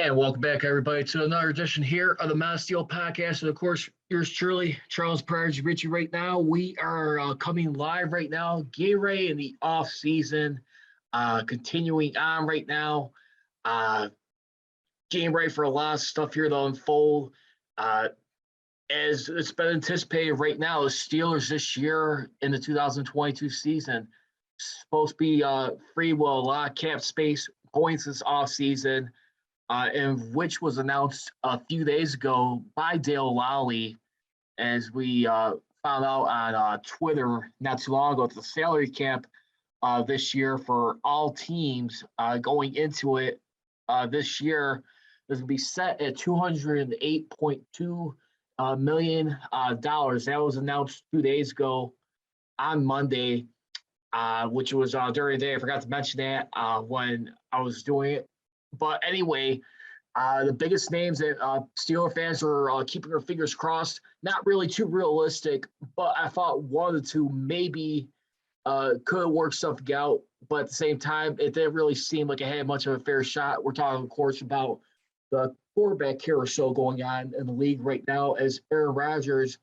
And welcome back, everybody, to another edition here of the Mass Steel Podcast. And of course, yours truly, Charles Prodigy Richey. Right now, we are coming live right now, getting ready in the off season, continuing on right now, getting ready for a lot of stuff here to unfold. As it's been anticipated right now, the Steelers this year in the 2022 season supposed to be free with a lot of cap space going into this off season. And which was announced a few days ago by Dale Lally, as we found out on Twitter not too long ago. It's the salary cap this year for all teams going into it this year is going to be set at $208.2 million. That was announced 2 days ago on Monday, which was during the day. I forgot to mention that when I was doing it. But anyway, the biggest names that Steeler fans are keeping their fingers crossed, not really too realistic, but I thought one of the two maybe could work something out. But at the same time, it didn't really seem like it had much of a fair shot. We're talking, of course, about the quarterback carousel going on in the league right now as Aaron Rodgers,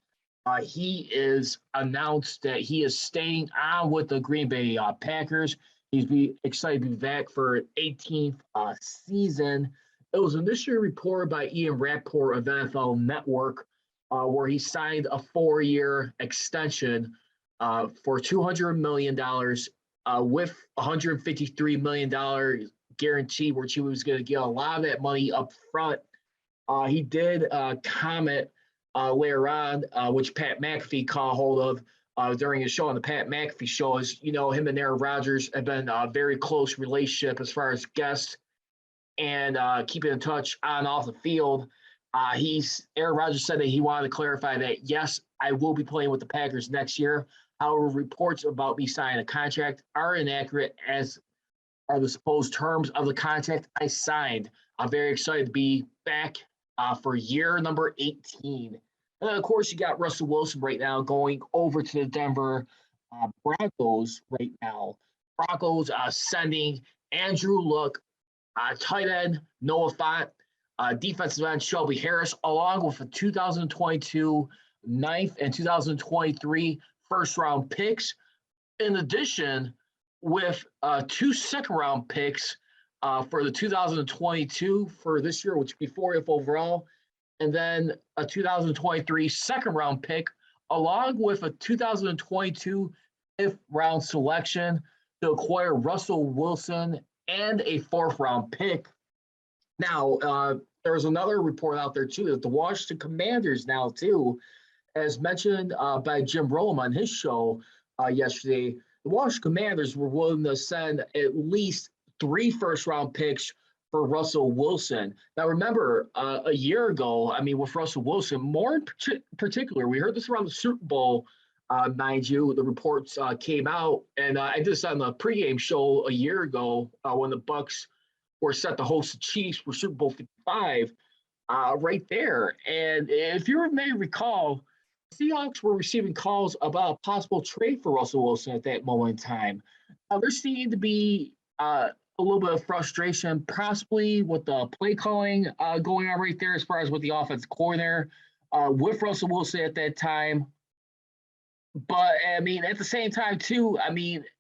he is announced that he is staying on with the Green Bay Packers. He's excited to be back for an 18th season. It was initially reported by Ian Rappaport of NFL Network, where he signed a 4-year extension for $200 million with $153 million guarantee, which he was going to get a lot of that money up front. He did comment later on, which Pat McAfee caught hold of, during his show on the Pat McAfee show, is, him and Aaron Rodgers have been a very close relationship as far as guests and keeping in touch on and off the field. Aaron Rodgers said that he wanted to clarify that, yes, I will be playing with the Packers next year. However, reports about me signing a contract are inaccurate, as are the supposed terms of the contract I signed. I'm very excited to be back for year number 18. And of course, you got Russell Wilson right now going over to the Denver Broncos right now. Broncos sending Andrew Luck, tight end Noah Fant, defensive end Shelby Harris, along with a 2022 ninth and 2023 first-round picks. In addition, with 2 second-round picks for the 2022 for this year, which would be 40th overall, and then a 2023 second-round pick, along with a 2022 fifth-round selection to acquire Russell Wilson and a 4th-round pick. Now, there's another report out there, too, that the Washington Commanders now, too, as mentioned by Jim Rome on his show yesterday, the Washington Commanders were willing to send at least 3 first-round picks for Russell Wilson. Now, remember, a year ago, with Russell Wilson, more in particular, we heard this around the Super Bowl, mind you, the reports came out, and I did this on the pregame show a year ago when the Bucks were set to host the Chiefs for Super Bowl 55, right there. And if you may recall, Seahawks were receiving calls about a possible trade for Russell Wilson at that moment in time. There seemed to be a little bit of frustration, possibly with the play calling going on right there as far as with the offensive coordinator with Russell Wilson at that time. But, at the same time, too, and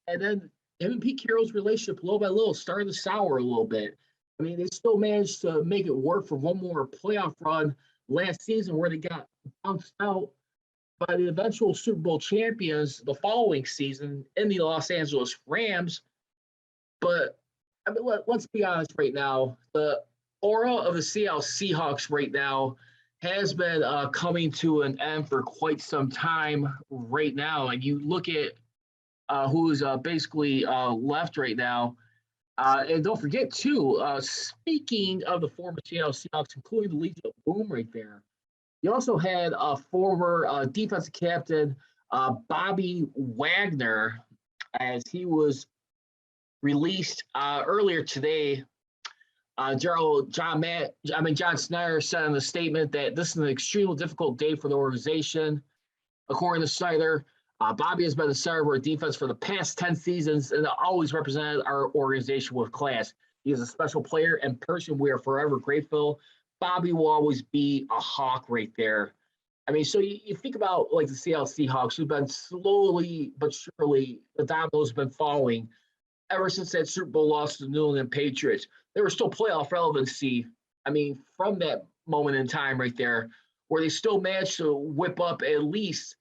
then him and Pete Carroll's relationship, little by little, started to sour a little bit. They still managed to make it work for one more playoff run last season where they got bounced out by the eventual Super Bowl champions the following season in the Los Angeles Rams. But let's be honest right now. The aura of the Seattle Seahawks right now has been coming to an end for quite some time right now. And you look at who's basically left right now. And don't forget, too, speaking of the former Seattle Seahawks, including the Legion of Boom right there, you also had a former defensive captain, Bobby Wagner, as he was released earlier today. John Snyder said in the statement that this is an extremely difficult day for the organization. According to Snyder, Bobby has been the starter of our defense for the past 10 seasons and always represented our organization with class. He is a special player and person we are forever grateful. Bobby will always be a Hawk right there. I mean, so you think about like the Seattle Seahawks, who've been slowly but surely, the dominoes have been falling ever since that Super Bowl loss to the New England Patriots. There was still playoff relevancy. I mean, from that moment in time right there, where they still managed to whip up at least,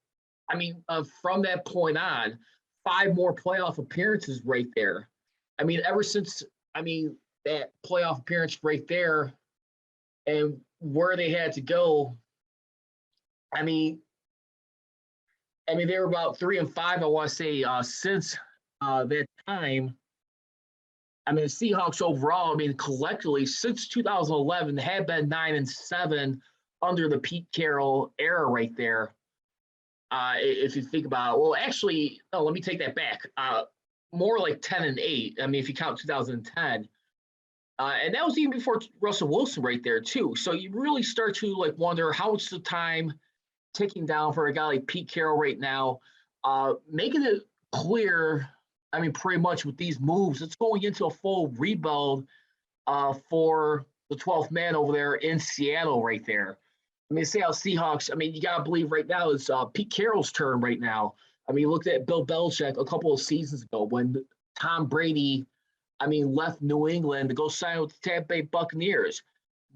from that point on, 5 more playoff appearances right there. I mean, ever since, that playoff appearance right there and where they had to go, I mean, they were about 3-5, I want to say, since that time. I mean, the Seahawks overall, collectively since 2011 have been 9-7 under the Pete Carroll era right there. If you think about it, well, actually, no, let me take that back. More like 10-8. If you count 2010, and that was even before Russell Wilson right there too. So you really start to like wonder how much the time ticking down for a guy like Pete Carroll right now, making it clear. Pretty much with these moves, it's going into a full rebuild for the 12th man over there in Seattle right there. Seattle Seahawks, you got to believe right now it's Pete Carroll's turn right now. You looked at Bill Belichick a couple of seasons ago when Tom Brady, left New England to go sign with the Tampa Bay Buccaneers.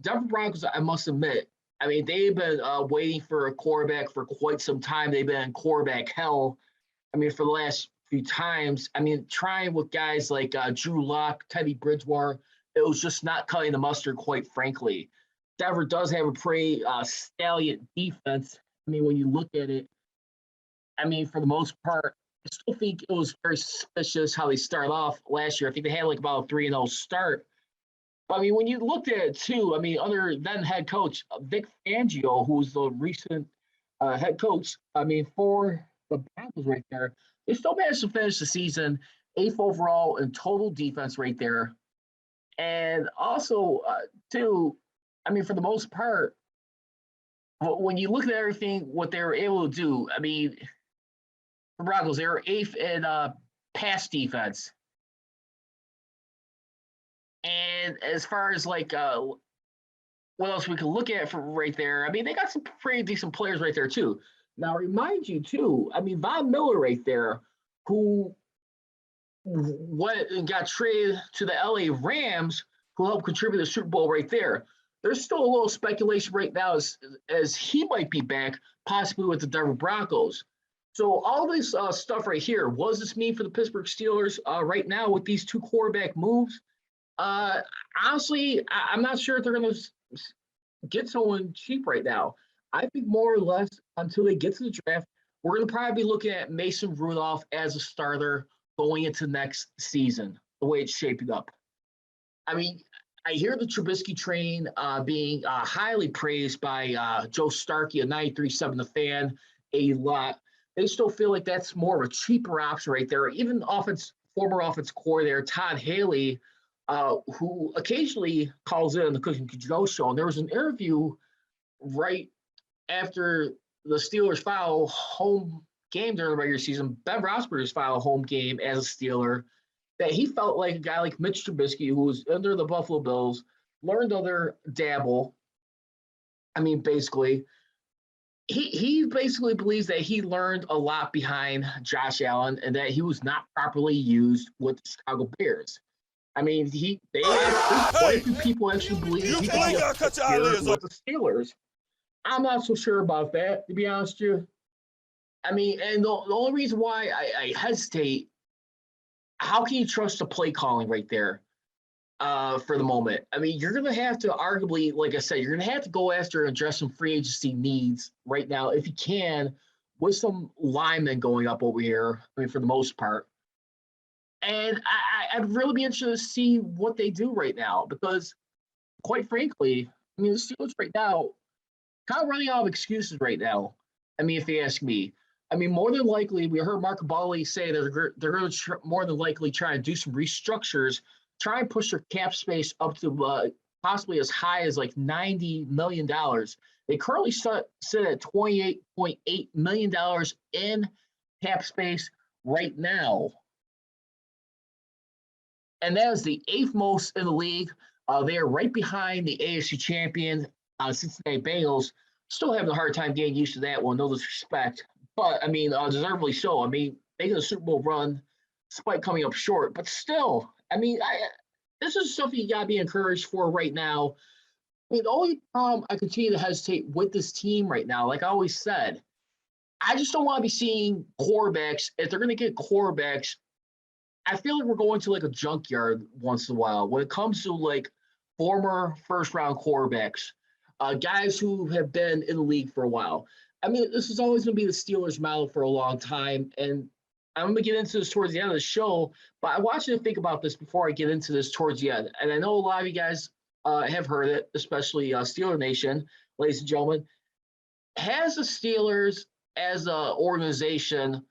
Denver Broncos, I must admit, they've been waiting for a quarterback for quite some time. They've been in quarterback hell, for the last few times. Trying with guys like Drew Lock, Teddy Bridgewater, it was just not cutting the mustard, quite frankly. Denver does have a pretty stallion defense. When you look at it, for the most part, I still think it was very suspicious how they started off last year. I think they had like about a 3-0 start. But when you looked at it too, under then head coach Vic Fangio, who was the recent head coach, for the Broncos right there, they still managed to finish the season 8th overall in total defense right there. And also, too, for the most part, when you look at everything, what they were able to do, the Broncos, they were 8th in pass defense. And as far as like what else we can look at for right there, they got some pretty decent players right there too. Now, remind you too, Von Miller right there, who went and got traded to the LA Rams, who helped contribute to the Super Bowl right there. There's still a little speculation right now as he might be back, possibly with the Denver Broncos. So all this stuff right here, what does this mean for the Pittsburgh Steelers right now with these 2 quarterback moves? Honestly, I'm not sure if they're going to get someone cheap right now. I think more or less until they get to the draft, we're going to probably be looking at Mason Rudolph as a starter going into next season, the way it's shaping up. I hear the Trubisky train being highly praised by Joe Starkey of 93.7 The Fan a lot. They still feel like that's more of a cheaper option right there. Even former offense core there, Todd Haley, who occasionally calls in on the Cooking Joe show. And there was an interview right after the Steelers file home game during the regular season. Ben Roethlisberger's file a home game as a Steeler, that he felt like a guy like Mitch Trubisky, who was under the Buffalo Bills, learned other dabble. Basically, he basically believes that he learned a lot behind Josh Allen and that he was not properly used with the Chicago Bears. There's quite a few people actually believe he could be a Steeler with the Steelers. I'm not so sure about that, to be honest with you. And the only reason why I hesitate, how can you trust the play calling right there for the moment? You're going to have to arguably, like I said, you're going to have to go after and address some free agency needs right now, if you can, with some linemen going up over here, for the most part. And I'd really be interested to see what they do right now because, quite frankly, the Steelers right now kind of running out of excuses right now. If you ask me. More than likely, we heard Mark Bali say that they're going to more than likely try to do some restructures, try and push their cap space up to possibly as high as like $90 million. They currently sit at $28.8 million in cap space right now. and that is the 8th most in the league. They are right behind the AFC champion Cincinnati Bengals. Still having a hard time getting used to that one, no disrespect. But, I mean, deservedly so. I mean, making a Super Bowl run despite coming up short. But still, I mean, this is something you got to be encouraged for right now. I mean, the only problem I continue to hesitate with this team right now, like I always said, I just don't want to be seeing quarterbacks. If they're going to get quarterbacks, I feel like we're going to like a junkyard once in a while when it comes to like former first round quarterbacks, guys who have been in the league for a while. I mean, this is always going to be the Steelers' model for a long time. And I'm going to get into this towards the end of the show, but I want you to think about this before I get into this towards the end. And I know a lot of you guys have heard it, especially Steeler Nation, ladies and gentlemen. Has the Steelers as an organization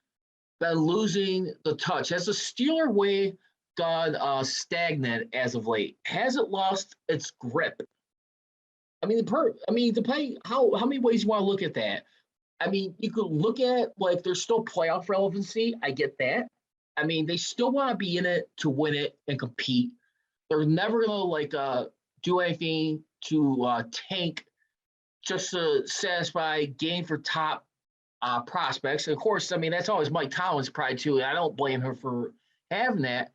been losing the touch? Has the Steeler way gone stagnant as of late? Has it lost its grip? I mean, depending how many ways you want to look at that. I mean, you could look at like there's still playoff relevancy. I get that. I mean, they still want to be in it to win it and compete. They're never gonna like do anything to tank just to satisfy game for top prospects. And of course, I mean, that's always Mike Tomlin's pride too. And I don't blame him for having that.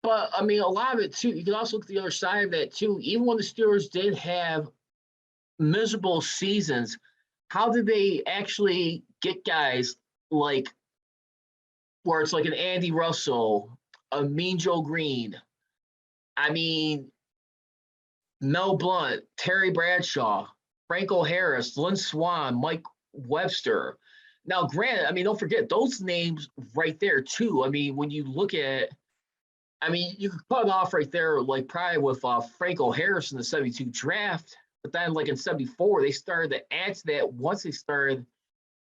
But I mean, a lot of it too, you can also look at the other side of that too. Even when the Steelers did have miserable seasons, how did they actually get guys like where it's like an Andy Russell, a Mean Joe Green? I mean, Mel Blount, Terry Bradshaw, Franco Harris, Lynn Swann, Mike Webster. Now, granted, I mean, don't forget those names right there, too. I mean, when you look at, I mean, you could cut it off right there, like probably with Franco Harris in the 72 draft. But then, like in 74, they started to add to that once they started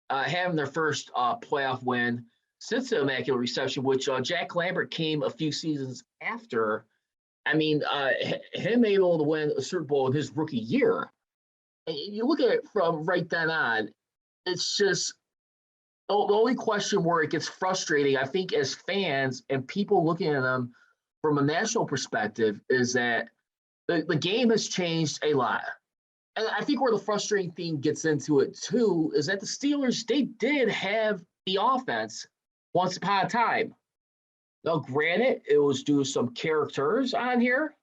having their first playoff win since the Immaculate Reception, which Jack Lambert came a few seasons after. I mean, him able to win a Super Bowl in his rookie year. And you look at it from right then on, it's just the only question where it gets frustrating, I think, as fans and people looking at them from a national perspective, is that the game has changed a lot. And I think where the frustrating thing gets into it, too, is that the Steelers, they did have the offense once upon a time. Now, granted, it was due to some characters on here.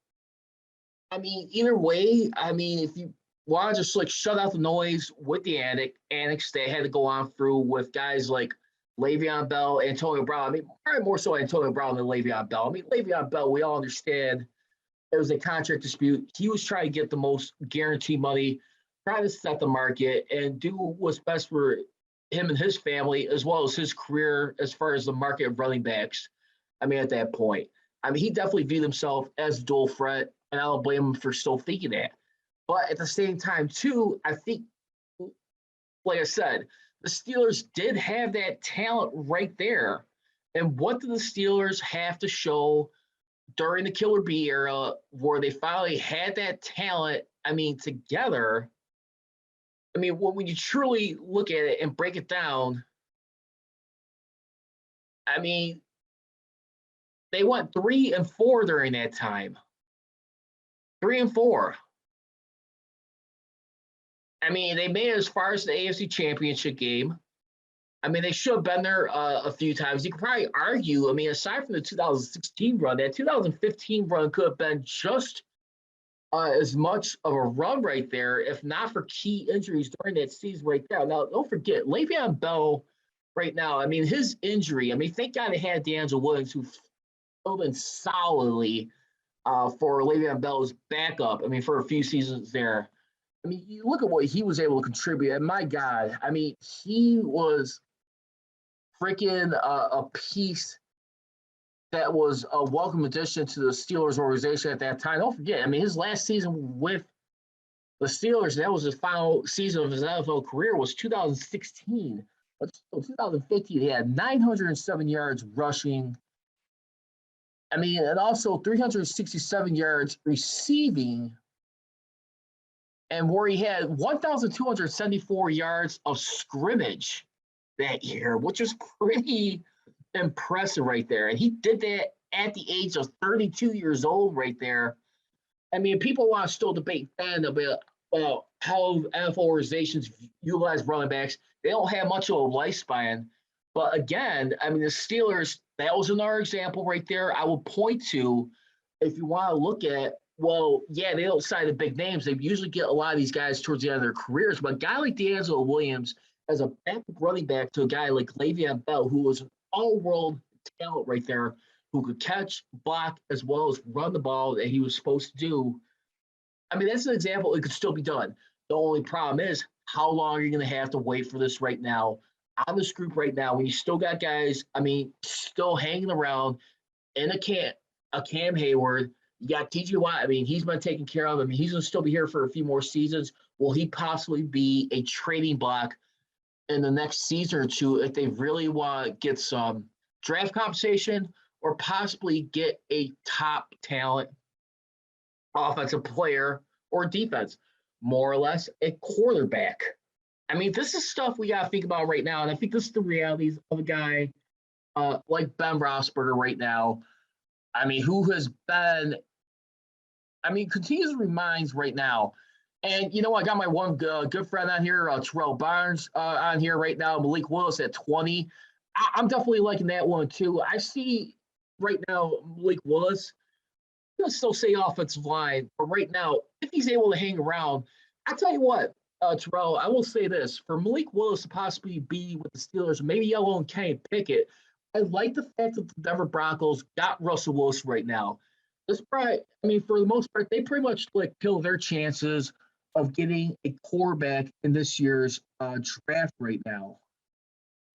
I mean, either way, I mean, if you want to just like shut out the noise with the annex they had to go on through with guys like Le'Veon Bell, Antonio Brown. I mean, probably more so Antonio Brown than Le'Veon Bell. I mean, Le'Veon Bell, we all understand it was a contract dispute. He was trying to get the most guaranteed money, trying to set the market and do what's best for him and his family, as well as his career as far as the market of running backs. I mean, at that point, I mean, he definitely viewed himself as a dual threat, and I don't blame him for still thinking that. But at the same time, too, I think, like I said, the Steelers did have that talent right there. And what did the Steelers have to show during the Killer Bee era where they finally had that talent, I mean, together? I mean, when you truly look at it and break it down, I mean, they went 3-4 during that time. 3-4. I mean, they made it as far as the AFC Championship game. I mean, they should have been there a few times. You could probably argue, I mean, aside from the 2016 run, that 2015 run could have been just as much of a run right there, if not for key injuries during that season right there. Now, don't forget, Le'Veon Bell right now, I mean, his injury, I mean, thank God they had D'Angelo Williams, who filled in solidly for Le'Veon Bell's backup, I mean, for a few seasons there. I mean, you look at what he was able to contribute, and my God, I mean, he was freaking a piece that was a welcome addition to the Steelers organization at that time. Don't forget, I mean, his last season with the Steelers, that was his final season of his NFL career, was 2016. But still, 2015, he had 907 yards rushing. I mean, and also 367 yards receiving, and where he had 1,274 yards of scrimmage that year, which is pretty impressive right there. And he did that at the age of 32 years old right there. I mean, people want to still debate then about how NFL organizations utilize running backs. They don't have much of a lifespan. But again, I mean, the Steelers, that was another example right there I will point to if you want to look at, well, yeah, they don't sign the big names. They usually get a lot of these guys towards the end of their careers. But a guy like D'Angelo Williams as a backup running back to a guy like Le'Veon Bell, who was an all-world talent right there, who could catch, block, as well as run the ball that he was supposed to do. I mean, that's an example. It could still be done. The only problem is, how long are you going to have to wait for this right now on this group right now when you still got guys, I mean, still hanging around in a Cam Hayward. You got TJ Watt. I mean, he's been taken care of. I mean, he's going to still be here for a few more seasons. Will he possibly be a trading block in the next season or two if they really want to get some draft compensation or possibly get a top talent offensive player or defense, more or less a quarterback? I mean, this is stuff we got to think about right now. And I think this is the realities of a guy like Ben Roethlisberger right now. I mean, who has been, I mean, continues to remind right now. And, you know, I got my one good friend on here, Terrell Barnes, on here right now, Malik Willis at 20. I'm definitely liking that one, too. I see right now Malik Willis, I'm going to still say offensive line, but right now, if he's able to hang around, I tell you what, Terrell, I will say this. For Malik Willis to possibly be with the Steelers, maybe Yellow and Kenny Pickett, I like the fact that the Denver Broncos got Russell Wilson right now. This probably, I mean, for the most part, they pretty much like kill their chances of getting a quarterback in this year's draft right now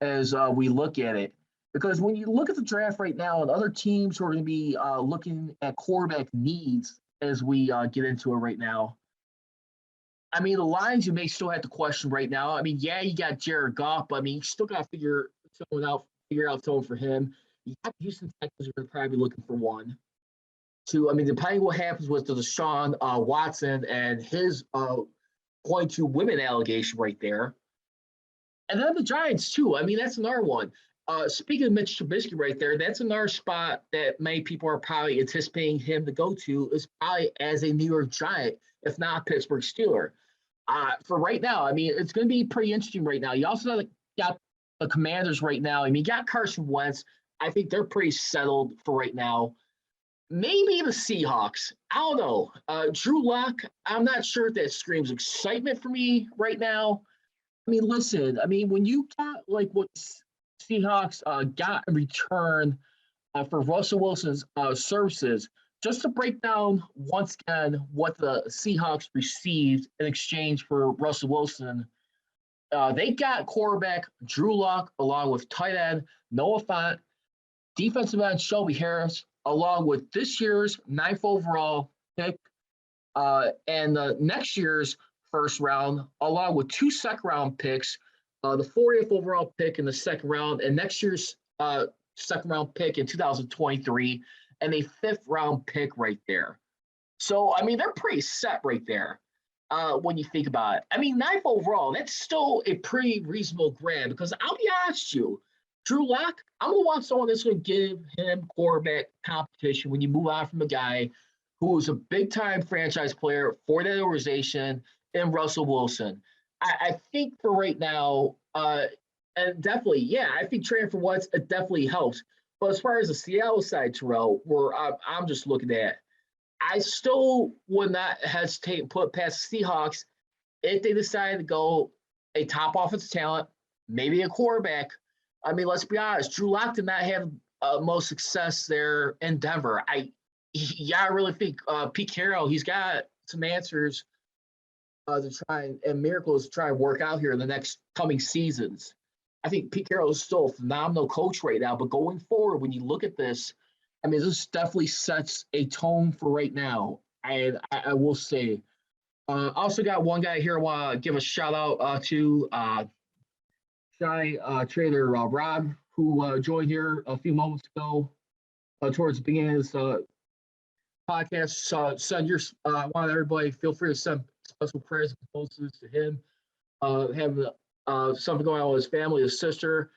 as we look at it. Because when you look at the draft right now and other teams who are going to be looking at quarterback needs as we get into it right now, I mean, the lines you may still have to question right now. I mean, yeah, you got Jared Goff, but I mean, you still got to figure out someone for him. You got Houston Texans are going to probably be looking for one. Two, I mean, depending what happens with the Deshaun Watson and his .2 women allegation right there. And then the Giants, too. I mean, that's another one. Speaking of Mitch Trubisky right there, that's another spot that many people are probably anticipating him to go to is probably as a New York Giant, if not Pittsburgh Steeler. For right now, I mean, it's going to be pretty interesting right now. You also got the Commanders right now. I mean, you got Carson Wentz. I think they're pretty settled for right now. Maybe the Seahawks. I don't know. Drew Lock, I'm not sure if that screams excitement for me right now. I mean, listen, I mean, when you got like what Seahawks got in return for Russell Wilson's services, just to break down once again what the Seahawks received in exchange for Russell Wilson, they got quarterback Drew Lock along with tight end Noah Fant, defensive end Shelby Harris, along with this year's 9th overall pick and next year's first round, along with 2 second-round picks, the 40th overall pick in the second round, and next year's second-round pick in 2023, and a 5th-round pick right there. So, I mean, they're pretty set right there when you think about it. I mean, 9th overall, that's still a pretty reasonable grab because I'll be honest with you, Drew Lock, I'm going to want someone that's going to give him quarterback competition when you move on from a guy who was a big-time franchise player for that organization in Russell Wilson. I think for right now, and definitely, yeah, I think trading for Wentz, it definitely helps. But as far as the Seattle side, Terrell, where I'm just looking at, I still would not hesitate and put past the Seahawks if they decide to go a top offensive talent, maybe a quarterback. I mean, let's be honest. Drew Lock did not have most success there in Denver. I really think Pete Carroll, he's got some answers to try and miracles to try and work out here in the next coming seasons. I think Pete Carroll is still a phenomenal coach right now, but going forward, when you look at this, I mean, this definitely sets a tone for right now. And I will say, also got one guy here I want to give a shout out to Shy Trader Rob, who joined here a few moments ago towards the beginning of this podcast. Send your, I want everybody, feel free to send special prayers and condolences to him. Having something going on with his family, his sister.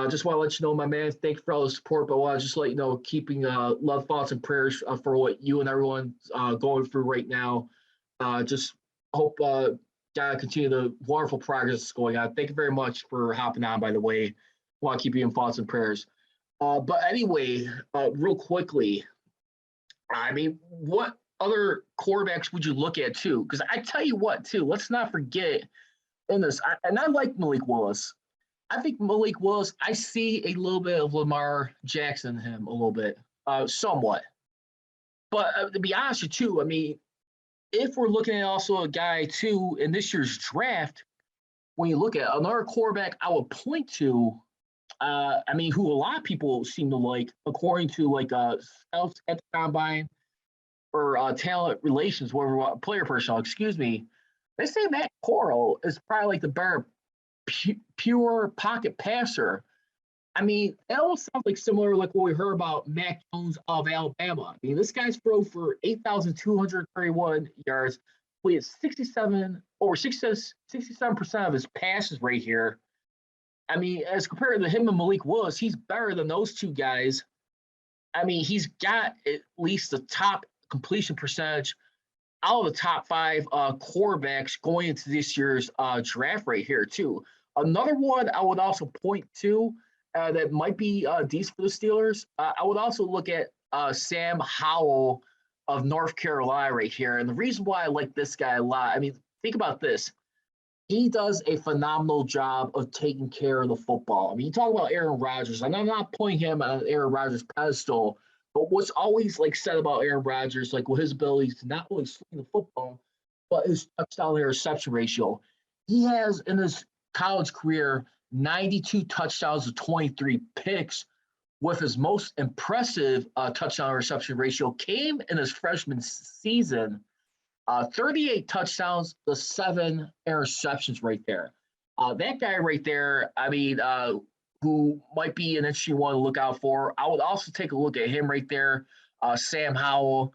Just want to let you know, my man, thank you for all the support, but I want to just let you know, keeping love, thoughts, and prayers for what you and everyone going through right now. Just hope God continue the wonderful progress that's going on. Thank you very much for hopping on, by the way. Want to keep you in thoughts and prayers. But anyway, real quickly, I mean, what other quarterbacks would you look at too? Because I tell you what, too, let's not forget in this, and I like Malik Willis. I think Malik Willis, I see a little bit of Lamar Jackson in him, a little bit, somewhat. But to be honest with you, I mean, if we're looking at also a guy too in this year's draft, when you look at another quarterback, I would point to, I mean, who a lot of people seem to like, according to like scouts at the combine or talent relations, whatever player personnel, excuse me, they say Matt Corral is probably like the better pure pocket passer. I mean, that almost sounds like similar like what we heard about Mac Jones of Alabama. I mean, this guy's throw for 8,231 yards, completed 67% of his passes right here. I mean, as compared to him and Malik Willis, he's better than those two guys. I mean, he's got at least the top completion percentage out of the top five quarterbacks going into this year's draft right here, too. Another one I would also point to that might be decent for the Steelers, I would also look at Sam Howell of North Carolina right here. And the reason why I like this guy a lot, I mean, think about this. He does a phenomenal job of taking care of the football. I mean, you talk about Aaron Rodgers, and I'm not putting him on Aaron Rodgers' pedestal, but what's always like said about Aaron Rodgers, like with his abilities to not only swing the football, but his touchdown interception ratio. He has in his college career 92 touchdowns to 23 picks, with his most impressive touchdown interception ratio came in his freshman season. 38 touchdowns to 7 interceptions right there. That guy right there, I mean, who might be an interesting one to look out for. I would also take a look at him right there, Sam Howell.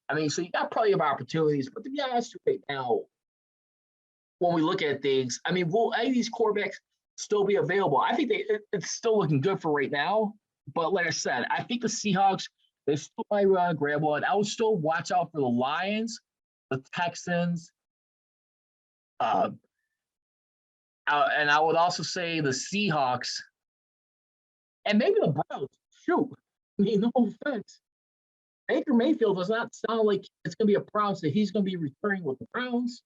I mean, so you got plenty of opportunities, but to be honest right now, when we look at things, I mean, will any of these quarterbacks still be available? I think it's still looking good for right now. But like I said, I think the Seahawks, they still might grab one. I would still watch out for the Lions, the Texans, and I would also say the Seahawks, and maybe the Browns. Shoot, I mean, no offense. Baker Mayfield does not sound like it's going to be a problem that he's going to be returning with the Browns.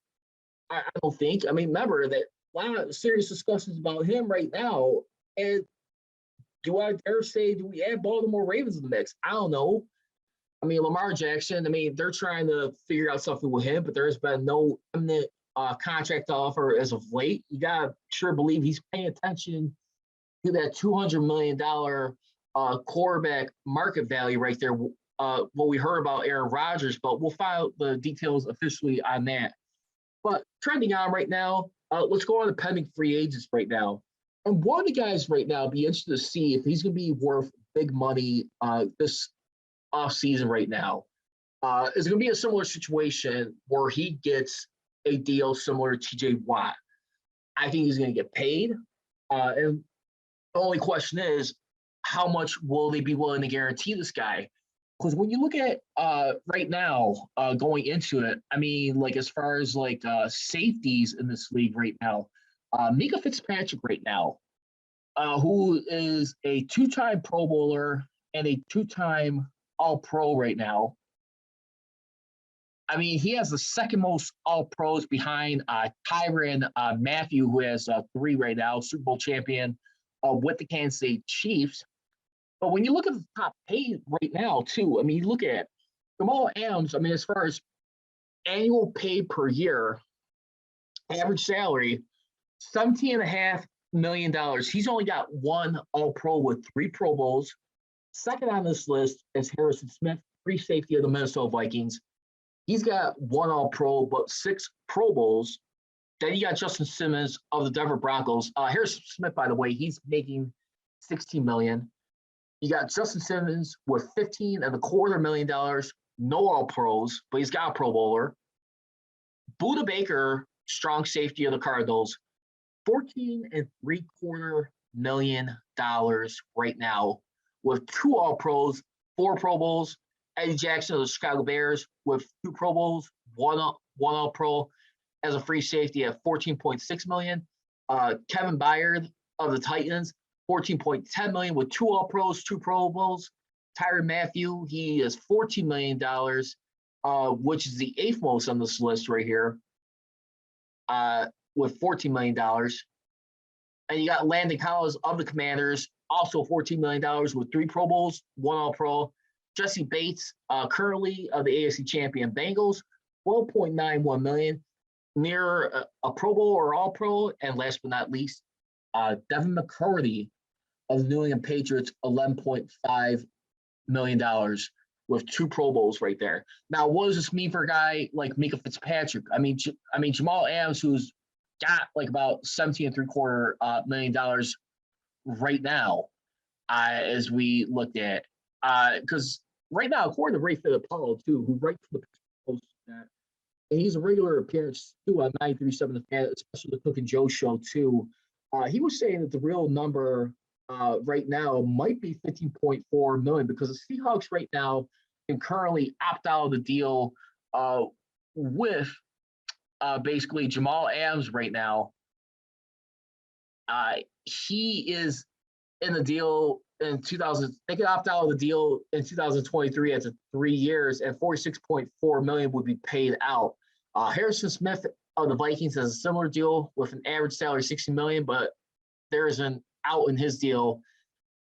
I don't think. I mean, remember that a lot of serious discussions about him right now. And do I dare say, do we add Baltimore Ravens in the mix? I don't know. I mean, Lamar Jackson, I mean, they're trying to figure out something with him, but there's been no imminent contract offer as of late. You got to sure believe he's paying attention to that $200 million quarterback market value right there. What we heard about Aaron Rodgers, but we'll file the details officially on that. But trending on right now, let's go on to pending free agents right now. And one of the guys right now, be interested to see if he's going to be worth big money this offseason right now. Is going to be a similar situation where he gets a deal similar to TJ Watt. I think he's going to get paid. And the only question is, how much will they be willing to guarantee this guy? Because when you look at right now, going into it, I mean, like as far as like safeties in this league right now, Minkah Fitzpatrick right now, who is a two-time Pro Bowler and a two-time All-Pro right now. I mean, he has the second most All-Pros behind Tyrann Mathieu, who has 3 right now, Super Bowl champion with the Kansas City Chiefs. But when you look at the top paid right now, too, I mean, you look at Jamal Adams, I mean, as far as annual pay per year, average salary, $17.5 million. He's only got 1 All-Pro with 3 Pro Bowls. Second on this list is Harrison Smith, free safety of the Minnesota Vikings. He's got 1 All-Pro, but 6 Pro Bowls. Then you got Justin Simmons of the Denver Broncos. Harrison Smith, by the way, he's making $16 million. You got Justin Simmons with $15.25 million, no All-Pros, but he's got a Pro Bowler. Budda Baker, strong safety of the Cardinals, $14.75 million right now, with 2 All-Pros, 4 Pro Bowls. Eddie Jackson of the Chicago Bears with 2 Pro Bowls, one All-Pro as a free safety at $14.6 million. Kevin Byard of the Titans, $14.10 million with 2 All-Pros, 2 Pro Bowls. Tyrann Mathieu, he is $14 million, which is the 8th most on this list right here, with $14 million. And you got Landon Collins of the Commanders, also $14 million with 3 Pro Bowls, 1 All-Pro. Jesse Bates, currently of the AFC champion Bengals, $12.91 million, near a Pro Bowl or All-Pro. And last but not least, Devin McCourty of the New England Patriots, $11.5 million with 2 Pro Bowls right there. Now, what does this mean for a guy like Minkah Fitzpatrick? I mean, Jamal Adams, who's got like about $17.75 million right now, as we looked at, because right now, according to Ray Fittipaldo, too, who writes for the Post, and he's a regular appearance too on 93.7 The Fan, especially the Cook and Joe show too. He was saying that the real number right now might be 15.4 million, because the Seahawks right now can currently opt out of the deal with basically Jamal Adams right now. He is in the deal in 2000. They could opt out of the deal in 2023 after 3 years, and 46.4 million would be paid out. Harrison Smith of the Vikings has a similar deal with an average salary of 60 million, but there is an out in his deal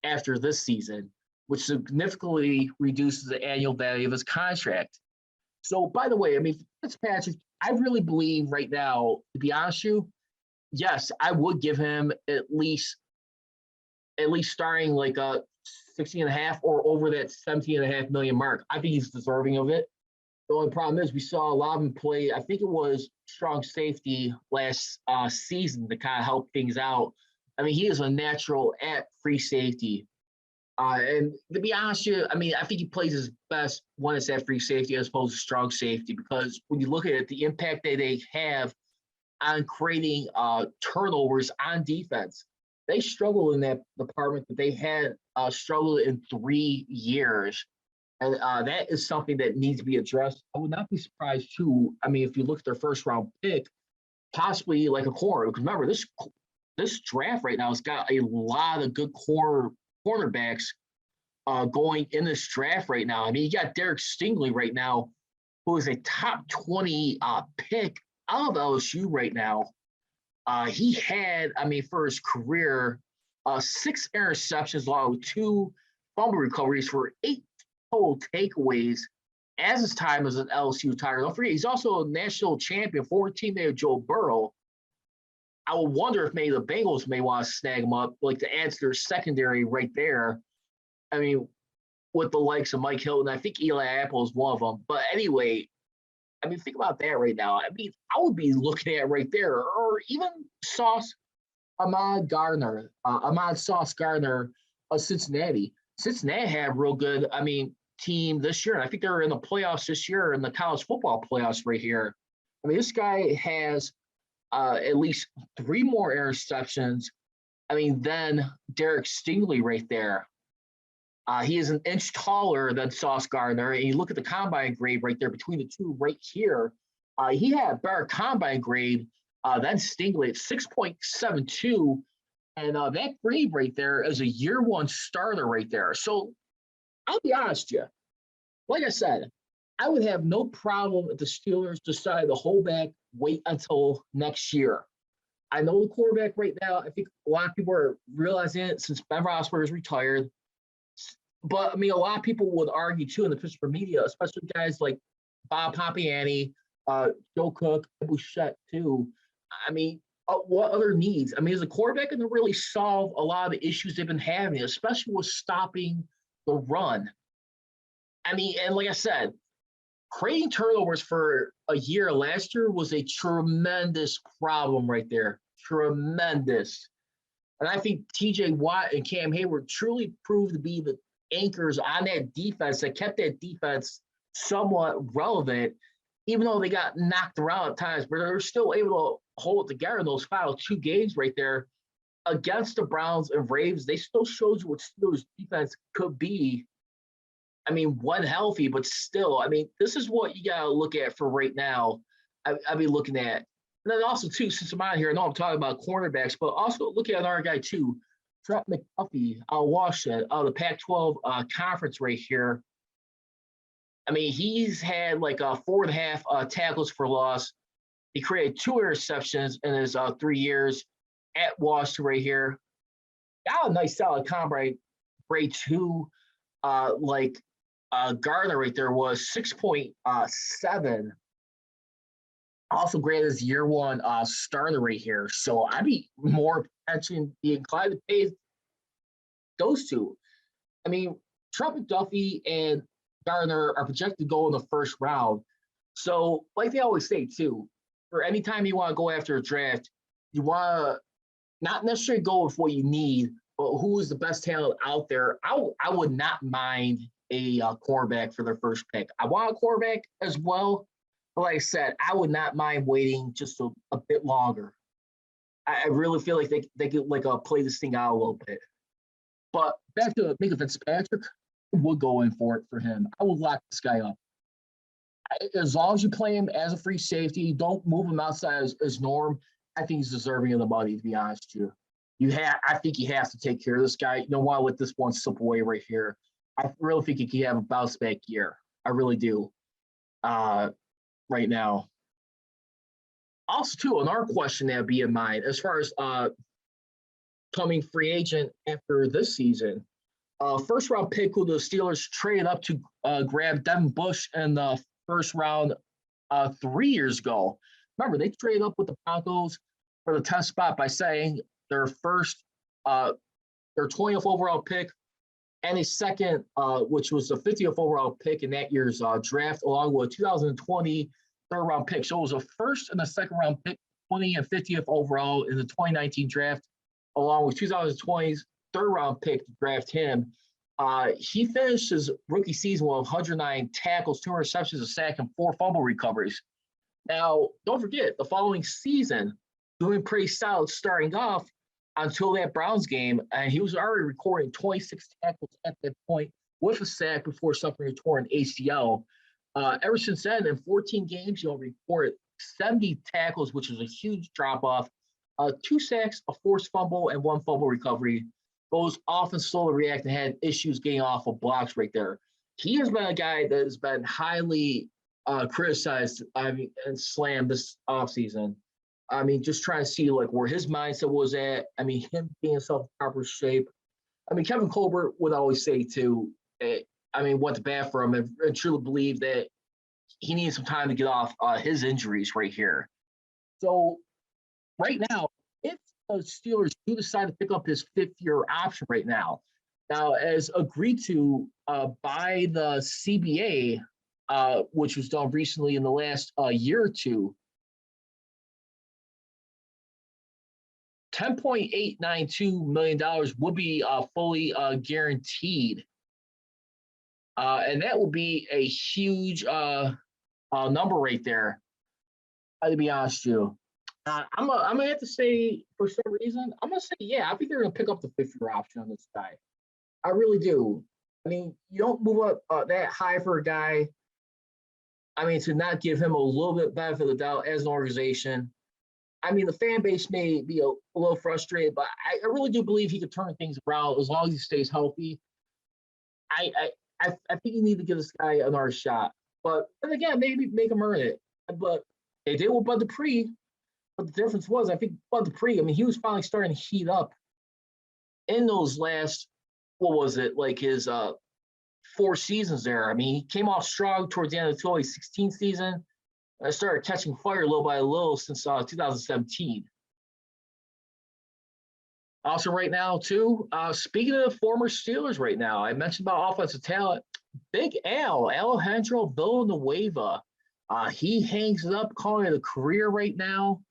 after this season, which significantly reduces the annual value of his contract. So, by the way, I mean, Fitzpatrick, I really believe right now, to be honest with you, yes, I would give him at least starting like a 16.5 or over that 17.5 million mark. I think he's deserving of it. The only problem is we saw a lot of him play, I think it was strong safety last season to kind of help things out. I mean, he is a natural at free safety. And to be honest with you, I mean, I think he plays his best when it's at free safety as opposed to strong safety, because when you look at it, the impact that they have on creating turnovers on defense, they struggle in that department that they had struggled in 3 years. And that is something that needs to be addressed. I would not be surprised, too. I mean, if you look at their first round pick, possibly like a corner. Because remember, this draft right now has got a lot of good cornerbacks going in this draft right now. I mean, you got Derek Stingley right now, who is a top 20 pick out of LSU right now. He had, I mean, for his career, 6 interceptions along with 2 fumble recoveries for 8 total takeaways as his time as an LSU Tiger. Don't forget, he's also a national champion for teammate Joe Burrow. I would wonder if maybe the Bengals may want to snag him up, like to add to their secondary right there. I mean, with the likes of Mike Hilton, I think Eli Apple is one of them. But anyway, I mean, think about that right now. I mean, I would be looking at right there, or even Ahmad Sauce Gardner of Cincinnati. Cincinnati had real good, I mean, team this year. And I think they were in the playoffs this year, in the college football playoffs right here. I mean, this guy has at least 3 more interceptions, I mean, than Derek Stingley right there. He is an inch taller than Sauce Gardner. And you look at the combine grade right there between the two right here. He had a better combine grade than Stingley at 6.72. And that grade right there is a year 1 starter right there. So I'll be honest with you. Like I said, I would have no problem if the Steelers decided to hold back, wait until next year. I know the quarterback right now, I think a lot of people are realizing it since Ben Roethlisberger is retired. But, I mean, a lot of people would argue, too, in the Pittsburgh media, especially guys like Bob Pompiani, Joe Cook, Bouchette, too. I mean, what other needs? I mean, is the quarterback going to really solve a lot of the issues they've been having, especially with stopping the run? I mean, and like I said, creating turnovers for a year last year was a tremendous problem right there. Tremendous. And I think TJ Watt and Cam Hayward truly proved to be the anchors on that defense that kept that defense somewhat relevant, even though they got knocked around at times, but they're still able to hold it together in those final 2 games right there against the Browns and Ravens, they still showed you what Steelers defense could be. I mean, one healthy, but still, I mean, this is what you got to look at for right now. I'll be looking at. And then also, too, since I'm out here, I know I'm talking about cornerbacks, but also look at another guy, too, Trent McDuffie out of Washington, out of the Pac-12 conference right here. I mean, he's had like 4.5 tackles for loss. He created 2 interceptions in his 3 years at Washington right here. Got a nice solid combo grade 2, Gardner right there was 6.7. Also graded as year 1 starter right here. So I'd be more potentially be inclined to pay those two. I mean, Trent McDuffie and Gardner are projected to go in the first round. So, like they always say, too, for any time you want to go after a draft, you want to not necessarily go with what you need, but who is the best talent out there. I would not mind a quarterback for their first pick. I want a quarterback as well, but like I said, I would not mind waiting just a bit longer. I really feel like they could play this thing out a little bit. But back to Minkah Fitzpatrick, I would go in for it for him. I would lock this guy up. As long as you play him as a free safety, don't move him outside his norm. I think he's deserving of the money, to be honest with you. I think you have to take care of this guy. You don't want to let this one slip away right here. I really think he could have a bounce back year. I really do. Right now. Also, too, another question that would be in mind as far as coming free agent after this season. First round pick who the Steelers traded up to grab Devin Bush in the first round 3 years ago. Remember, they traded up with the Broncos for the 10th spot by saying their 20th overall pick and a second, which was the 50th overall pick in that year's draft, along with a 2020 third-round pick. So it was a first and a second-round pick, 20 and 50th overall in the 2019 draft, along with 2020's third-round pick to draft him. He finished his rookie season with 109 tackles, 2 interceptions, a sack, and 4 fumble recoveries. Now, don't forget, the following season, doing pretty solid starting off until that Browns game, and he was already recording 26 tackles at that point with a sack before suffering a torn ACL. Ever since then, in 14 games, he'll record 70 tackles, which is a huge drop-off, 2 sacks, a forced fumble, and 1 fumble recovery. Goes off and slowly react and had issues getting off of blocks right there. He has been a guy that has been highly criticized, and slammed this offseason. I mean, just trying to see where his mindset was at. I mean, him being in proper shape. I mean, Kevin Colbert would always say too, went to bat for him and truly believe that he needs some time to get off his injuries right here. So right now, if the Steelers do decide to pick up his 5th-year option right now, as agreed to by the CBA, which was done recently in the last year or two, $10.892 million would be fully guaranteed. And that will be a huge number right there, to be honest with you. I'm going to have to say, for some reason, I'm going to say, yeah, I think they're going to pick up the 5th-year option on this guy. I really do. I mean, you don't move up that high for a guy. I mean, to not give him a little bit benefit of the doubt as an organization. I mean, the fan base may be a little frustrated, but I really do believe he could turn things around as long as he stays healthy. I think you need to give this guy another shot. But then again, maybe make him earn it. But they did with Bud Dupree. But the difference was, I think Bud Dupree, I mean, he was finally starting to heat up in those last, his 4 seasons there. I mean, he came off strong towards the end of the 2016 season. I started catching fire little by little since 2017. Also right now, too, speaking of former Steelers right now, I mentioned about offensive talent. Big Alo Alejandro Villanueva. He hangs it up, calling it a career right now.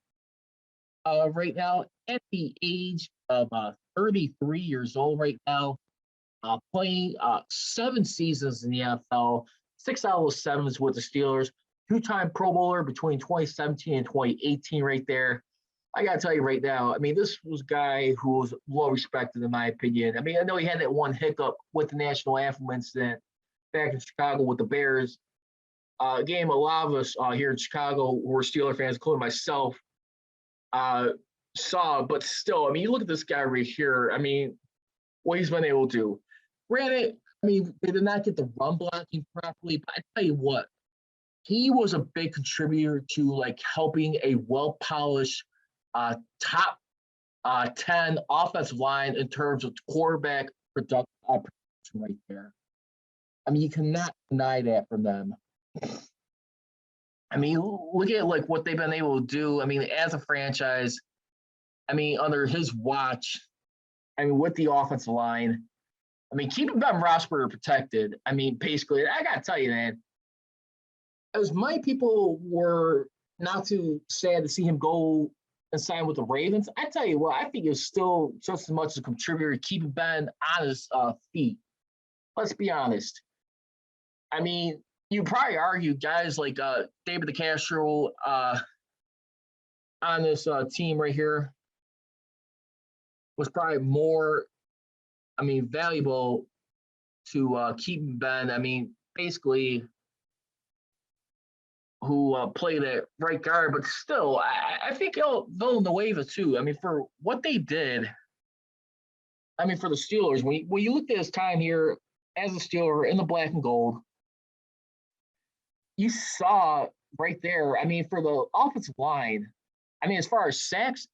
At the age of 33 years old right now, playing 7 seasons in the NFL, 6 out of those 7 is with the Steelers. 2-time Pro Bowler between 2017 and 2018 right there. I gotta tell you right now, I mean, this was a guy who was well respected in my opinion. I mean, I know he had that one hiccup with the national anthem incident back in Chicago with the Bears. Game a lot of us here in Chicago who are Steeler fans, including myself, uh, saw. But still, I mean, you look at this guy right here. I mean, what he's been able to do. Granted, I mean, they did not get the run blocking properly, but I tell you what, he was a big contributor to like helping a well polished top 10 offensive line in terms of quarterback production right there. I mean, you cannot deny that from them. I mean, look at like what they've been able to do. I mean, as a franchise, I mean, under his watch, I mean, with the offensive line, I mean, keeping Ben Roethlisberger protected. I mean, basically, I gotta tell you, man, as many people were not too sad to see him go and sign with the Ravens, I tell you what, I think it's still just as much a contributor to keeping Ben on his feet. Let's be honest. I mean, you probably argue guys like David DeCastro on this team right here was probably more, I mean, valuable to keep Ben. I mean, basically, who played at right guard, but still, I think Villanueva too. I mean, for what they did, I mean, for the Steelers, when you look at his time here as a Steeler in the black and gold, you saw right there, I mean, for the offensive line, I mean, as far as sacks,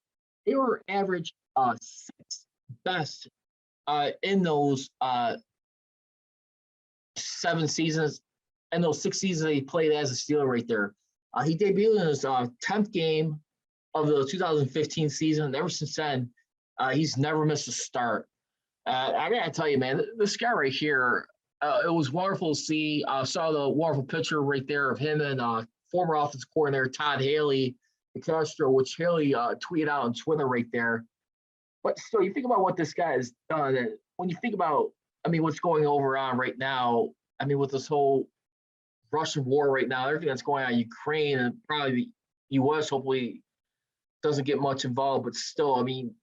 they were average sixth best in those 7 seasons, and those 6 seasons he played as a Steeler right there. He debuted in his 10th game of the 2015 season, and ever since then, he's never missed a start. I gotta tell you, man, this guy right here, it was wonderful to see. I saw the wonderful picture right there of him and former offensive coordinator Todd Haley, the Castro, which Haley tweeted out on Twitter right there. But still, you think about what this guy has done, and when you think about, I mean, what's going on right now, I mean, with this whole Russian war right now, everything that's going on in Ukraine, and probably the U.S. hopefully doesn't get much involved, but still, I mean,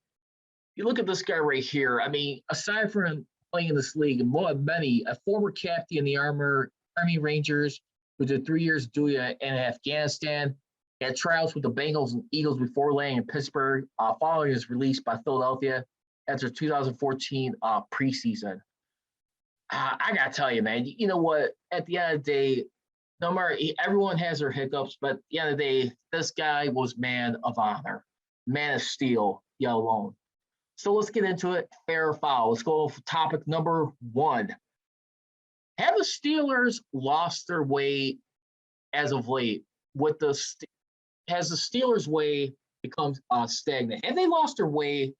you look at this guy right here. I mean, aside from him playing in this league, and more many, a former captain in the Army Rangers who did 3 years duty in Afghanistan, had trials with the Bengals and Eagles before landing in Pittsburgh, following his release by Philadelphia after 2014 preseason. I gotta tell you, man, you know what? At the end of the day, no matter, everyone has their hiccups, but at the end of the day, this guy was man of honor, man of steel, yet alone. So let's get into it. Fair or foul. Let's go for topic number 1. Have the Steelers lost their way as of late? Has the Steelers' way become stagnant? Have they lost their way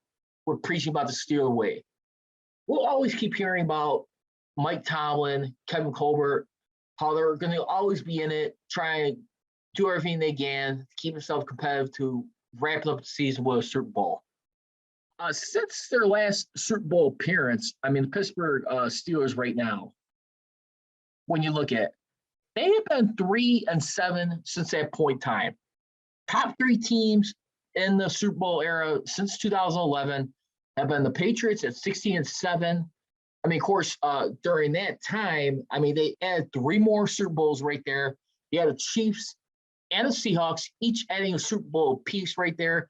with preaching about the Steeler way? We'll always keep hearing about Mike Tomlin, Kevin Colbert, how they're going to always be in it, trying to do everything they can to keep themselves competitive to wrap up the season with a Super Bowl. Since their last Super Bowl appearance, I mean, the Pittsburgh Steelers right now, when you look at it, they have been 3-7 since that point in time. Top 3 teams in the Super Bowl era since 2011 have been the Patriots at 16-7. I mean, of course, during that time, I mean, they added 3 more Super Bowls right there. You had the Chiefs and the Seahawks, each adding a Super Bowl piece right there.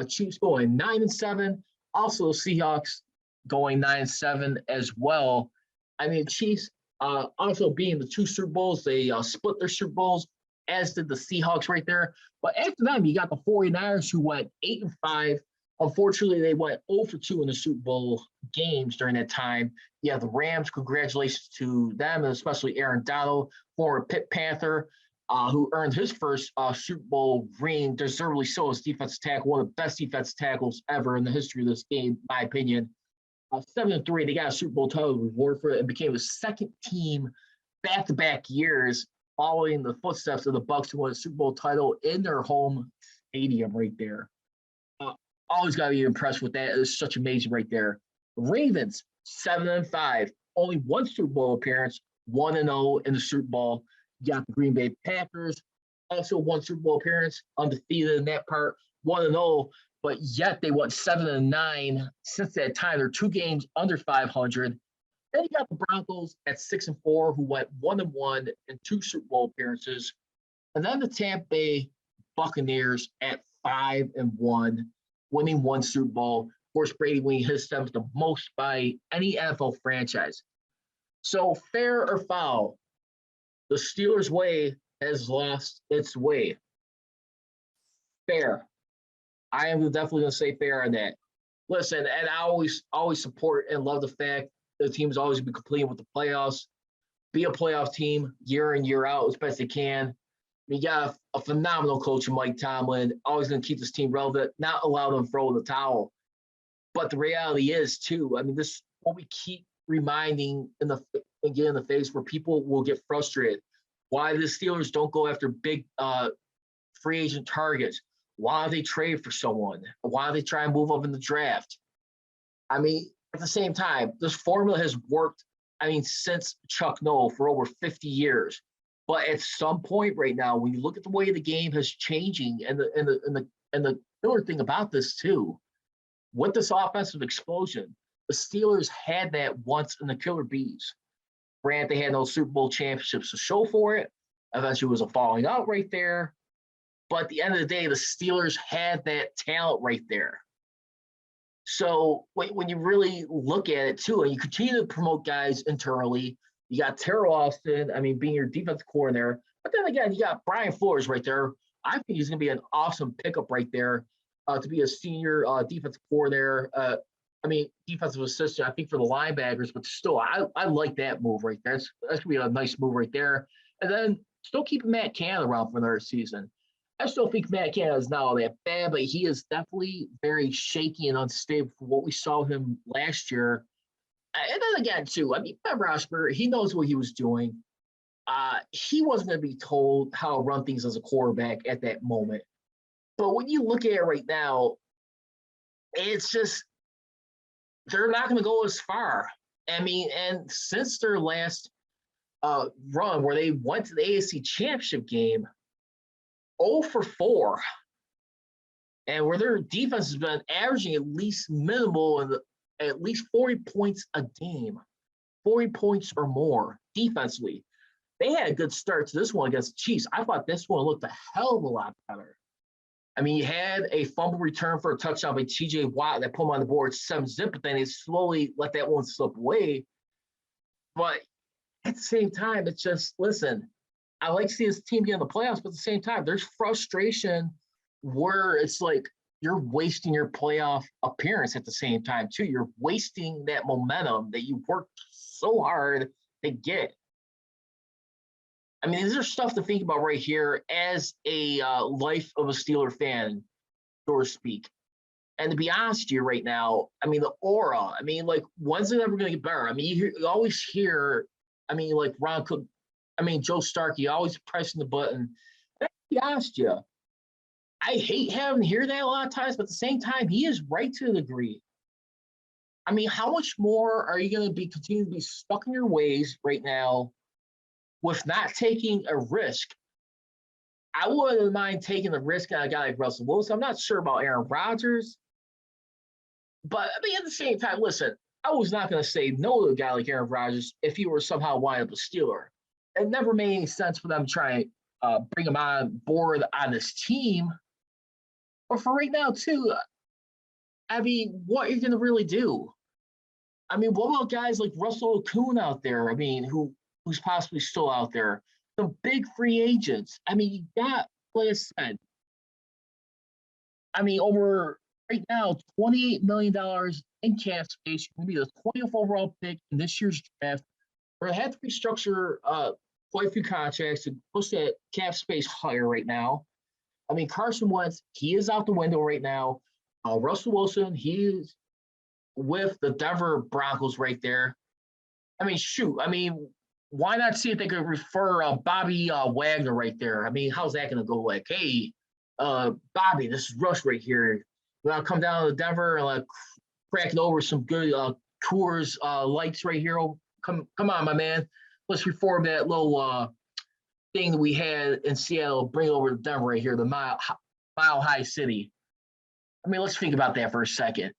Chiefs going 9-7. Also, the Seahawks going 9-7 as well. I mean, Chiefs also being the 2 Super Bowls, they split their Super Bowls, as did the Seahawks right there. But after them, you got the 49ers who went 8-5. Unfortunately, they went 0-2 in the Super Bowl games during that time. You have the Rams. Congratulations to them, and especially Aaron Donald, former Pitt Panther, who earned his first Super Bowl ring, deservedly so, as defensive tackle, one of the best defensive tackles ever in the history of this game, in my opinion. 7-3, they got a Super Bowl title reward for it and became the second team back-to-back years following the footsteps of the Bucs to win a Super Bowl title in their home stadium right there. Always got to be impressed with that. It's such amazing right there. Ravens, 7-5, only 1 Super Bowl appearance, 1-0 in the Super Bowl. You got the Green Bay Packers, also one Super Bowl appearance, undefeated in that part, 1-0, but yet they won 7-9 since that time. They're 2 games under 500. Then you got the Broncos at 6-4, who went 1-1 in 2 Super Bowl appearances. And then the Tampa Bay Buccaneers at 5-1, winning 1 Super Bowl. Of course, Brady winning his 7th the most by any NFL franchise. So fair or foul, the Steelers' way has lost its way. Fair. I am definitely going to say fair on that. Listen, and I always support and love the fact the teams always be competing with the playoffs. Be a playoff team year in, year out as best they can. You got a phenomenal coach in Mike Tomlin, always going to keep this team relevant, not allow them to throw in the towel. But the reality is, too, I mean, this is what we keep reminding and get in the face where people will get frustrated. Why the Steelers don't go after big free agent targets? Why do they trade for someone? Why do they try and move up in the draft? I mean, at the same time, this formula has worked, since Chuck Noll for over 50 years. But at some point right now, when you look at the way the game is changing, and the killer thing about this too, with this offensive explosion, the Steelers had that once in the Killer Bees. Granted, they had no Super Bowl championships to show for it. Eventually, it was a falling out right there. But at the end of the day, the Steelers had that talent right there. So when you really look at it too, and you continue to promote guys internally, you got Terrell Austin, being your defensive coordinator. But then again, you got Brian Flores right there. I think he's going to be an awesome pickup right there to be a senior defensive coordinator. Defensive assistant, I think, for the linebackers. But still, I like that move right there. That's going to be a nice move right there. And then still keeping Matt Canada around for another season. I still think Matt Canada is not all that bad, but he is definitely very shaky and unstable for what we saw him last year. And then again, too, Ben Roethlisberger, he knows what he was doing. He wasn't going to be told how to run things as a quarterback at that moment. But when you look at it right now, it's just they're not going to go as far. And since their last run where they went to the AFC Championship game, 0-4, and where their defense has been averaging at least minimal and at least 40 points a game, 40 points or more defensively. They had a good start to this one against the Chiefs. I thought this one looked a hell of a lot better. You had a fumble return for a touchdown by T.J. Watt that put him on the board 7-zip, but then they slowly let that one slip away. But at the same time, it's just, listen, I like seeing this team get in the playoffs, but at the same time, there's frustration where it's like you're wasting your playoff appearance at the same time, too. You're wasting that momentum that you worked so hard to get. These are stuff to think about right here as a life of a Steeler fan, so to speak. And to be honest with you right now, the aura, when's it ever going to get better? You always hear, like Ron Cook, Joe Starkey always pressing the button. And to be honest with you, I hate having to hear that a lot of times, but at the same time, he is right to a degree. How much more are you going to be continuing to be stuck in your ways right now with not taking a risk? I wouldn't mind taking a risk on a guy like Russell Wilson. I'm not sure about Aaron Rodgers. But, at the same time, listen, I was not going to say no to a guy like Aaron Rodgers if he were somehow wind up a Steeler. It never made any sense for them to try and bring him on board on this team. But for right now, too, what are you going to really do? What about guys like Russell Okung out there? Who's possibly still out there? Some big free agents. You got, like I said, over right now, $28 million in cap space. You're going to be the 20th overall pick in this year's draft. We're going to have to restructure quite a few contracts to push that cap space higher right now. Carson Wentz, he is out the window right now. Russell Wilson, he is with the Denver Broncos right there. Why not see if they could refer Bobby Wagner right there? How's that going to go? Like, hey, Bobby, this is Russ right here. I'll come down to Denver and crack it over some good Coors Lights right here. Come on, my man. Let's reform that little thing that we had in Seattle bring over to Denver right here, the Mile High City. I mean, let's think about that for a second.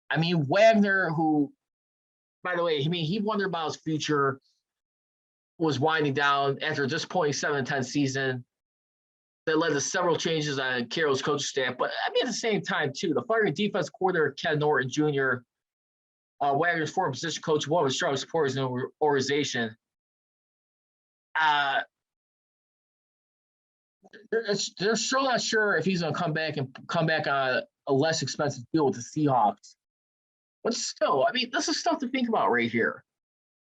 I mean, Wagner, who, by the way, I mean, he wondered about his future, was winding down after a disappointing 7-10 season that led to several changes on Carroll's coaching staff. But I mean, at the same time, too, the firing defense coordinator, Ken Norton Jr., Wagner's former position coach, one of the strongest supporters in the organization. They're still not sure if he's going to come back on a less expensive deal with the Seahawks. But still, I mean, this is stuff to think about right here.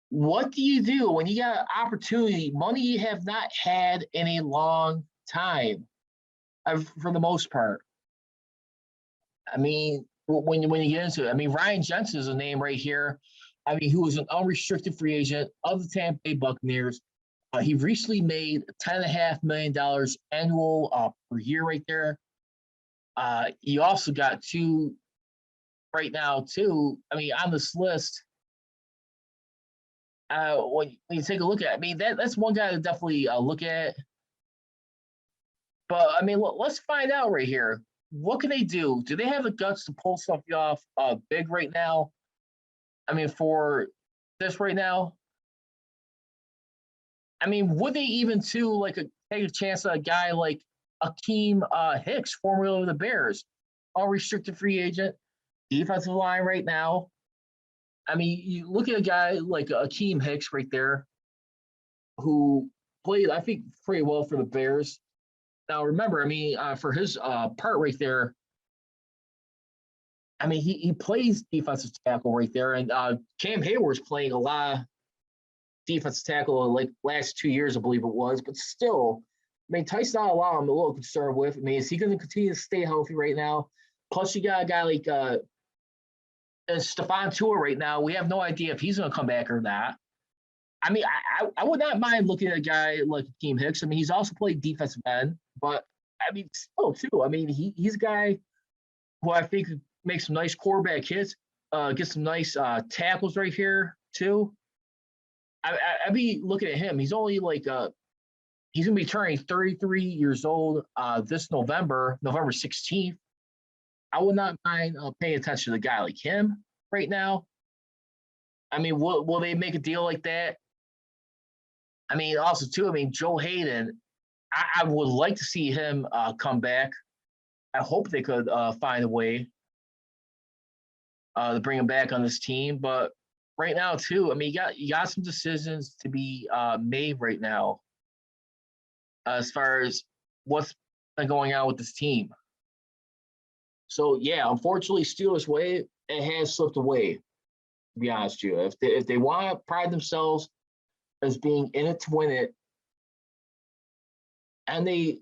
What do you do when you got an opportunity, money you have not had in a long time, for the most part? I mean, when you get into it, I mean, Ryan Jensen is a name right here. I mean, who was an unrestricted free agent of the Tampa Bay Buccaneers. He recently made $10.5 million annual per year right there. You also got two right now, too. I mean, on this list, when you take a look at it, I mean, that's one guy to definitely look at. But, I mean, let's find out right here. What can they do? Do they have the guts to pull something off big right now? I mean, for this right now? I mean, would they even, too, like, take a chance on a guy like Akeem Hicks, formerly of the Bears, unrestricted free agent, defensive line right now? I mean, you look at a guy like Akeem Hicks right there, who played, I think, pretty well for the Bears. Now, remember, I mean, for his part right there, I mean, he plays defensive tackle right there, and Cam Hayward's playing a lot of defensive tackle like last 2 years, I believe it was. But still, I mean, Tyson Alualu, I'm a little concerned with. I mean, is he going to continue to stay healthy right now? Plus, you got a guy like Stephon Tua right now. We have no idea if he's going to come back or not. I mean, I would not mind looking at a guy like Akeem Hicks. I mean, he's also played defensive end, but I mean, still too. I mean, he's a guy who I think makes some nice quarterback hits, gets some nice tackles right here too. I'd be looking at him. He's only like he's gonna be turning 33 years old this November 16th. I would not mind paying attention to a guy like him right now. I mean, will they make a deal like that? I mean, also too. I mean, Joe Hayden. I would like to see him come back. I hope they could find a way to bring him back on this team. But right now, too, I mean, you got some decisions to be made right now as far as what's been going on with this team. So, yeah, unfortunately, Steelers' way, it has slipped away, to be honest with you. If they want to pride themselves as being in it to win it, and they're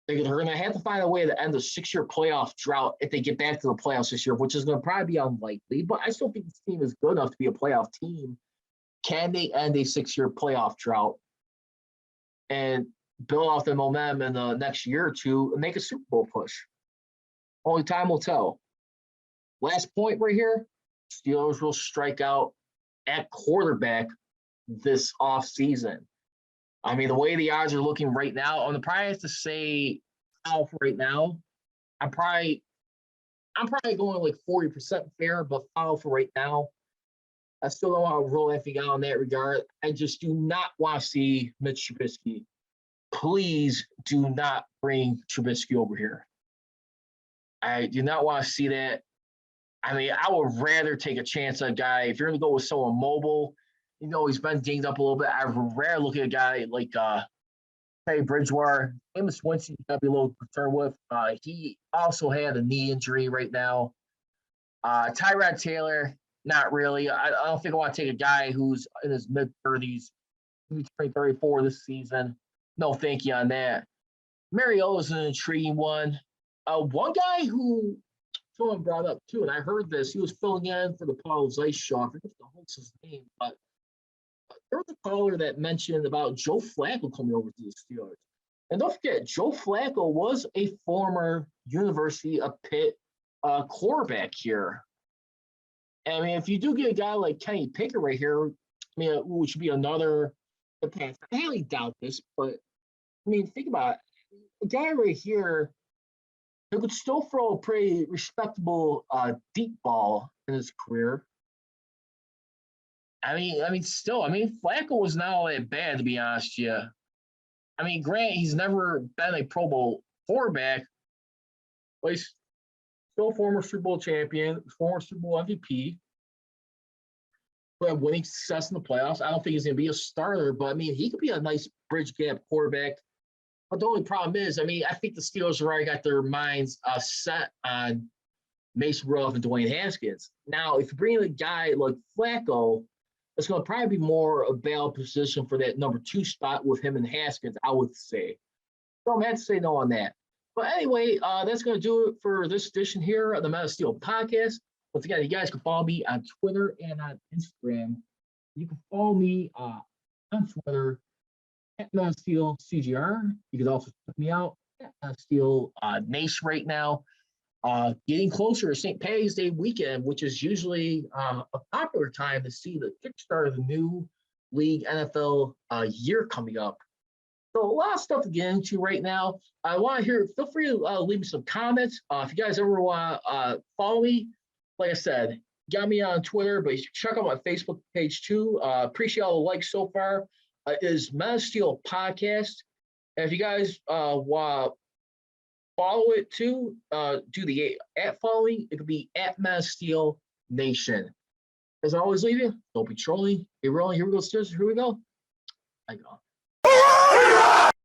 going to have to find a way to end the 6-year playoff drought if they get back to the playoffs this year, which is going to probably be unlikely. But I still think this team is good enough to be a playoff team. Can they end a 6-year playoff drought and build off the momentum in the next year or two and make a Super Bowl push? Only time will tell. Last point right here, Steelers will strike out at quarterback this offseason. I mean, the way the odds are looking right now, I'm probably have to say foul right now. I'm probably going like 40% fair, but foul for right now. I still don't want to roll anything out in that regard. I just do not want to see Mitch Trubisky. Please do not bring Trubisky over here. I do not want to see that. I mean, I would rather take a chance on a guy. If you're going to go with someone mobile, you know, he's been dinged up a little bit. I would rather look at a guy like Teddy Bridgewater. Jameis Winston, you got to be a little concerned with. He also had a knee injury right now. Tyrod Taylor, not really. I don't think I want to take a guy who's in his mid-30s, maybe turning 34 this season. No, thank you on that. Mariota's an intriguing one. One guy who someone brought up too, and I heard this. He was filling in for the Paul Zeiss show. I forget the host's name, but there was a caller that mentioned about Joe Flacco coming over to the Steelers. And don't forget, Joe Flacco was a former University of Pitt quarterback here. I mean, if you do get a guy like Kenny Pickett right here, I mean, which would be another pass. I highly doubt this, but I mean, think about it. A guy right here who could still throw a pretty respectable deep ball in his career. Still, Flacco was not all that bad, to be honest with you. I mean, Grant, he's never been a Pro Bowl quarterback, but he's still a former Super Bowl champion, former Super Bowl MVP, who had winning success in the playoffs. I don't think he's going to be a starter, but I mean, he could be a nice bridge gap quarterback. But the only problem is, I mean, I think the Steelers have already got their minds set on Mason Rudolph and Dwayne Haskins. Now, if you bring in a guy like Flacco, it's going to probably be more a battle position for that number 2 spot with him and Haskins, I would say. So I'm going to have to say no on that. But anyway, that's going to do it for this edition here of the Men of Steel podcast. Once again, you guys can follow me on Twitter and on Instagram. You can follow me on Twitter at Men of Steel CGR. You can also check me out at Men of Steel Nation right now. Getting closer to St. Patty's Day weekend, which is usually a popular time to see the kickstart of the new league NFL year coming up. So a lot of stuff to get into right now. I want to hear, feel free to leave me some comments. If you guys ever want to follow me, like I said, got me on Twitter, but you should check out my Facebook page too. Appreciate all the likes so far. It is Men of Steel Podcast. And if you guys want follow it too, do the at following. It could be at Men of Steel Nation. As I always leave you, don't be trolling. Be rolling. Here we go, sisters. Here we go. I go.